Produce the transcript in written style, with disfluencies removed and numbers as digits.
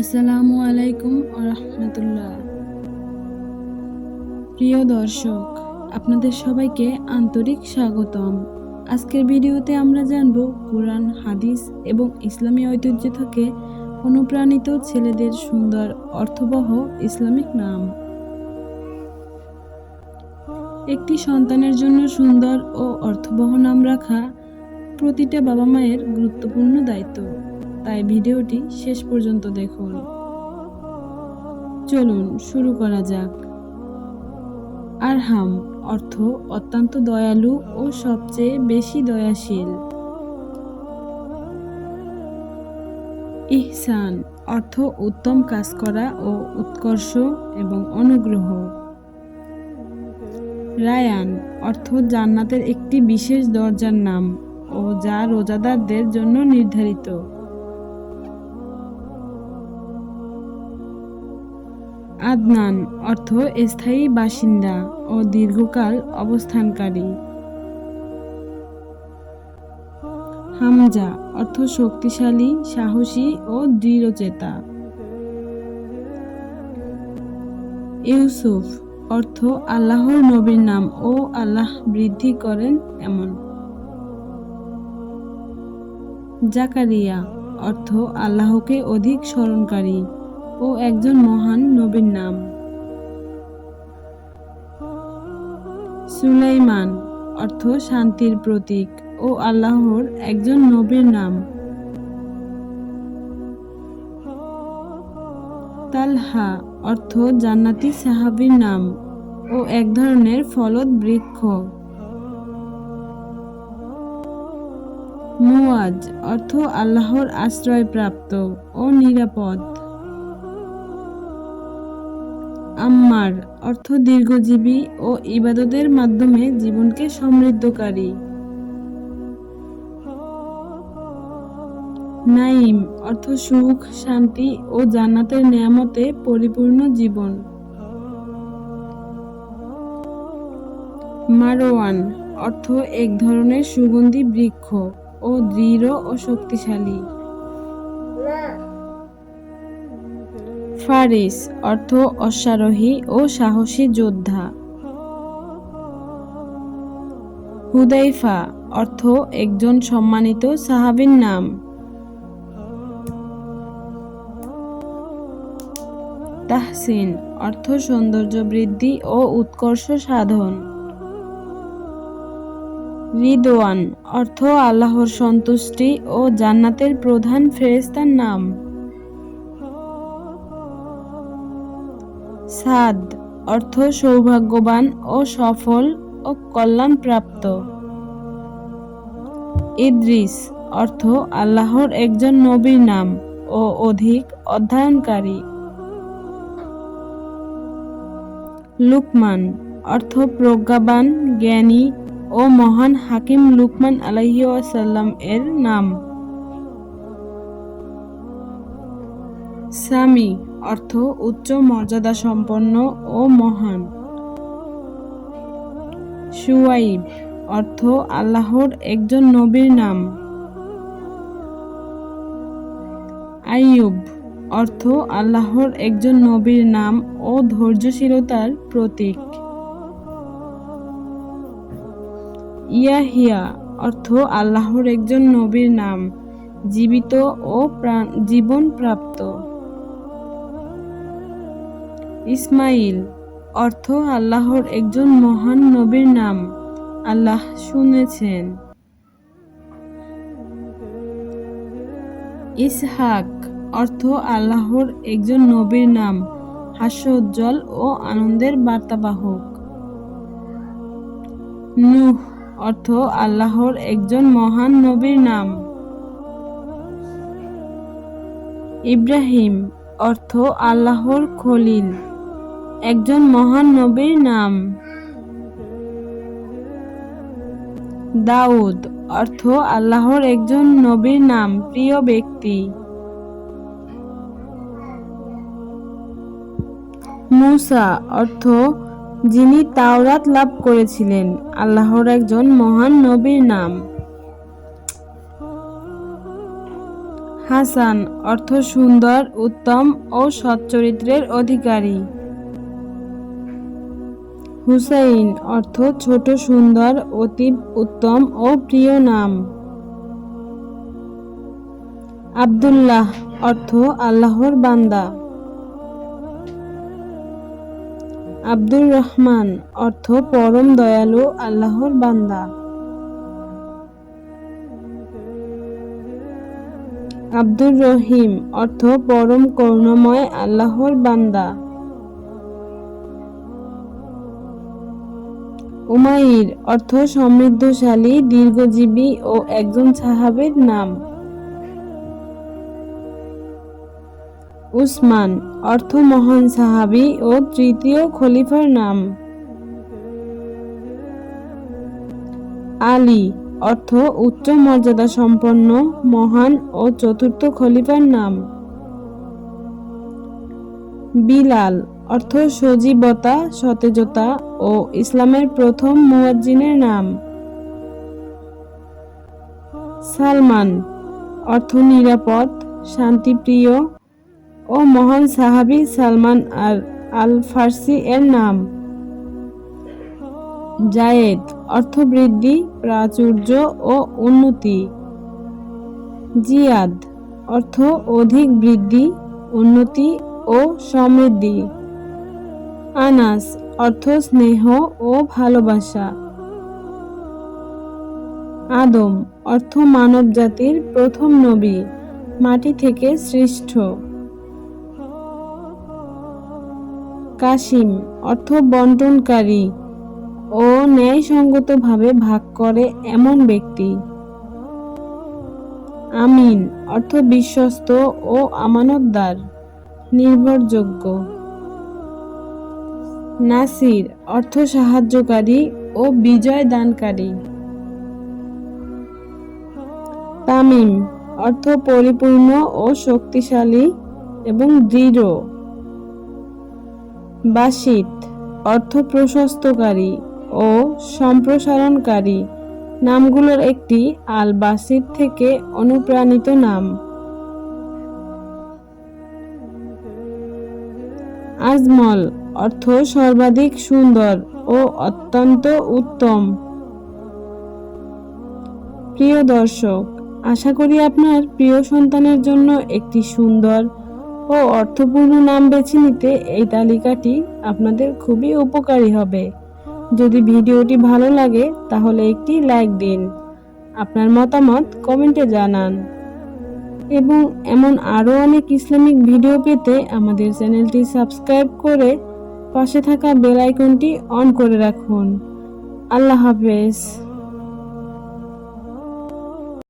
আসসালামু আলাইকুম রাহমাতুল্লাহ। প্রিয় দর্শক, আপনাদের সবাইকে আন্তরিক স্বাগতম। আজকের ভিডিওতে আমরা জানব কুরআন, হাদিস এবং ইসলামী ঐতিহ্য থেকে অনুপ্রাণিত ছেলেদের সুন্দর অর্থবহ ইসলামিক নাম। একটি সন্তানের জন্য সুন্দর ও অর্থবহ নাম রাখা প্রতিটা বাবা মায়ের গুরুত্বপূর্ণ দায়িত্ব, তাই ভিডিওটি শেষ পর্যন্ত দেখুন। চলুন শুরু করা যাক। আরহাম অর্থ অত্যন্ত দয়ালু ও সবচেয়ে বেশি দয়াশীল। ইহসান অর্থ উত্তম কাজ করা ও উৎকর্ষ এবং অনুগ্রহ। রায়ান অর্থ জান্নাতের একটি বিশেষ দরজার নাম ও যা রোজাদারদের জন্য নির্ধারিত। আদনান অর্থ স্থায়ী বাসিন্দা ও দীর্ঘকাল অবস্থানকারী। হামজা অর্থ শক্তিশালী, সাহসী ও দৃঢ়চেতা। ইউসুফ অর্থ আল্লাহর নবীর নাম ও আল্লাহ বৃদ্ধি করেন এমন। জাকারিয়া অর্থ আল্লাহকে অধিক স্মরণকারী ও একজন মহান নবীর নাম। সুলাইমান অর্থ শান্তির প্রতীক ও আল্লাহর একজন নবীর নাম। তালহা অর্থ জান্নাতি সাহাবীর নাম ও এক ধরনের ফলদ বৃক্ষ। মুয়াজ অর্থ আল্লাহর আশ্রয়প্রাপ্ত ও নিরাপদ। আম্মার অর্থ দীর্ঘজীবী ও ইবাদতের মাধ্যমে জীবনকে সমৃদ্ধকারী। নাইম অর্থ সুখ, শান্তি ও জান্নাতের নেয়ামতে পরিপূর্ণ জীবন। মারওয়ান অর্থ এক ধরনের সুগন্ধি বৃক্ষ ও দৃঢ় ও শক্তিশালী। ফারিস অর্থ অশ্বারোহী ও সাহসী যোদ্ধা। হুদাইফা অর্থ একজন সম্মানিত সাহাবীর নাম। তাহসিন অর্থ সৌন্দর্য বৃদ্ধি ও উৎকর্ষ সাধন। রিদওয়ান অর্থ আল্লাহর সন্তুষ্টি ও জান্নাতের প্রধান ফেরেশতার নাম। সাদ অর্থ সৌভাগ্যবান ও সফল ও কল্যাণপ্রাপ্ত। ইদ্রিস অর্থ আল্লাহর একজন নবীর নাম ও অধিক অধ্যয়নকারী। লুকমান অর্থ প্রজ্ঞাবান, জ্ঞানী ও মহান হাকিম লুকমান আলাইহিস সালাম এর নাম। সামি অর্থ উচ্চ মর্যাদা সম্পন্ন ও মহান। শুয়াইব অর্থ আল্লাহর একজন নবীর নাম। আইয়ুব অর্থ আল্লাহর একজন নবীর নাম ও ধৈর্যশীলতার প্রতীক। ইয়াহিয়া অর্থ আল্লাহর একজন নবীর নাম, জীবিত ও জীবন প্রাপ্ত। ইসমাইল অর্থ আল্লাহর একজন মহান নবীর নাম, আল্লাহ শুনেছেন। ইসহাক অর্থ আল্লাহর একজন নবীর নাম, হাস্যোজ্জ্বল ও আনন্দের বার্তাবাহক। নূহ অর্থ আল্লাহর একজন মহান নবীর নাম। ইব্রাহিম অর্থ আল্লাহর খলিল, একজন মহান নবীর নাম। দাউদ অর্থ আল্লাহর একজন নবীর নাম, প্রিয় ব্যক্তি। মূসা অর্থ যিনি তাওরাত লাভ করেছিলেন, আল্লাহর একজন মহান নবীর নাম। হাসান অর্থ সুন্দর, উত্তম ও সৎ চরিত্রের অধিকারী। হুসাইন অর্থ ছোট, সুন্দর, অতি উত্তম ও প্রিয় নাম। আব্দুল্লাহ অর্থ আল্লাহর বান্দা। আব্দুর রহমান অর্থ পরম দয়ালু আল্লাহর বান্দা। আব্দুর রহিম অর্থ পরম করুণাময় আল্লাহর বান্দা। উমাইর অর্থ সমৃদ্ধশালী, দীর্ঘজীবী ও একজন সাহাবীর নাম। উসমান অর্থ মহান সাহাবী ও তৃতীয় খলিফার নাম। আলী অর্থ উচ্চ মর্যাদা সম্পন্ন, মহান ও চতুর্থ খলিফার নাম। বিলাল অর্থ সজীবতা, সতেজতা ও ইসলামের প্রথম মুয়াজ্জিনের নাম। সালমান অর্থ নিরাপদ, শান্তিপ্রিয় ও মহান সাহাবী সালমান আল ফার্সি এর নাম। জায়েদ অর্থ বৃদ্ধি, প্রাচুর্য ও উন্নতি। জিয়াদ অর্থ অধিক বৃদ্ধি, উন্নতি ও সমৃদ্ধি। আনাস অর্থ স্নেহ ও ভালোবাসা। আদম অর্থ মানব জাতির প্রথম নবী, মাটি থেকে সৃষ্ট। কাসিম অর্থ বন্টনকারী ও ন্যায়সঙ্গতভাবে ভাগ করে এমন ব্যক্তি। আমিন অর্থ বিশ্বস্ত ও আমানতদার, নির্ভরযোগ্য। নাসির অর্থ সাহায্যকারী ও বিজয় দানকারী। তামিম অর্থ পরিপূর্ণ ও শক্তিশালী এবং দৃঢ়। বাসিত অর্থ প্রশস্তকারী ও সম্প্রসারণকারী। নামগুলোর একটি আল বাসিত থেকে অনুপ্রাণিত নাম। আজমল অর্থ সর্বাধিক সুন্দর ও অত্যন্ত উত্তম। প্রিয় দর্শক, আশা করি আপনার প্রিয় সন্তানের জন্য একটি সুন্দর ও অর্থপূর্ণ নাম বেছে নিতে এই তালিকাটি আপনাদের খুবই উপকারী হবে। যদি ভিডিওটি ভালো লাগে তাহলে একটি লাইক দিন, আপনার মতামত কমেন্টে জানান এবং এমন আরও অনেক ইসলামিক ভিডিও পেতে আমাদের চ্যানেলটি সাবস্ক্রাইব করে পাশে থাকা বেল আইকনটি অন করে রাখুন। আল্লাহ হাফেজ।